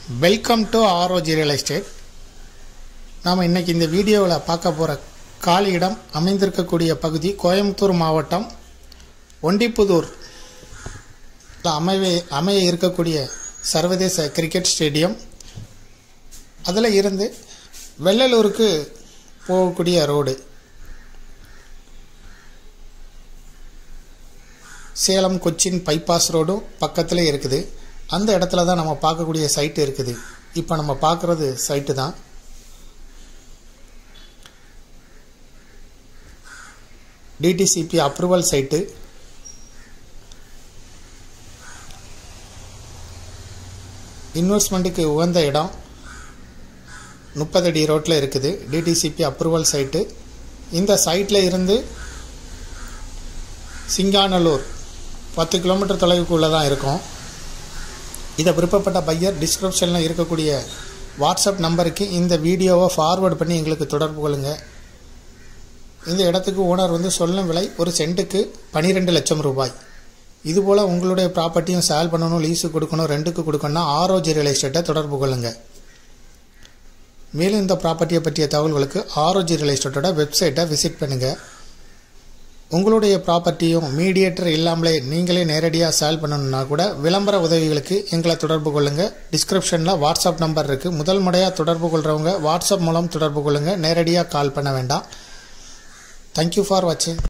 Welcome to ROG real estate. நாம் இன்றைக்கி இந்த வீடியோவில் பார்க்க போகிற காலி இடம் அமைந்திருக்கக்கூடிய பகுதி கோயம்புத்தூர் மாவட்டம் ஒண்டிப்புதூர் அமைய இருக்கக்கூடிய சர்வதேச கிரிக்கெட் ஸ்டேடியம். அதில் இருந்து வெள்ளலூருக்கு போகக்கூடிய ரோடு, சேலம் கொச்சின் பைபாஸ் ரோடும் பக்கத்தில் இருக்குது. அந்த இடத்துல தான் நம்ம பார்க்கக்கூடிய சைட்டு இருக்குது. இப்போ நம்ம பார்க்குறது சைட்டு தான். DTCP approval site. இன்வெஸ்ட்மெண்ட்டுக்கு உகந்த இடம் 30 அடி ரோட்டில் இருக்குது. DTCP approval site. இந்த சைட்டில் இருந்து சிங்காநல்லூர் 10 கிலோமீட்டர் தொலைவுக்குள்ளே தான் இருக்கும். இதை விருப்பப்பட்ட பையர் டிஸ்கிரிப்ஷனில் இருக்கக்கூடிய வாட்ஸ்அப் நம்பருக்கு இந்த வீடியோவை ஃபார்வேர்டு பண்ணி எங்களுக்கு தொடர்பு கொள்ளுங்க. இந்த இடத்துக்கு ஓனர் சொல்லும் விலை ஒரு சென்ட்டுக்கு 12 லட்சம் ரூபாய். இதுபோல் உங்களுடைய ப்ராப்பர்ட்டியும் சேல் பண்ணணும், லீஸு கொடுக்கணும், ரெண்டுக்கு கொடுக்கணும்னா ROG ரியல் எஸ்டேட்டை தொடர்பு கொள்ளுங்க. மேலும் இந்த ப்ராப்பர்ட்டியை பற்றிய தகவல்களுக்கு ROG ரியல் எஸ்டேட்டோட வெப்சைட்டை விசிட் பண்ணுங்கள். உங்களுடைய ப்ராப்பர்ட்டியும் மீடியேட்டர் இல்லாமலே நீங்களே நேரடியாக சேல் பண்ணணுன்னா கூட விளம்பர உதவிகளுக்கு எங்களை தொடர்பு கொள்ளுங்கள். டிஸ்கிரிப்ஷனில் வாட்ஸ்அப் நம்பர் இருக்குது. முதல் முறையாக தொடர்பு கொள்கிறவங்க வாட்ஸ்அப் மூலம் தொடர்பு கொள்ளுங்கள். நேரடியாக கால் பண்ண வேண்டாம். தேங்க்யூ ஃபார் வாட்சிங்.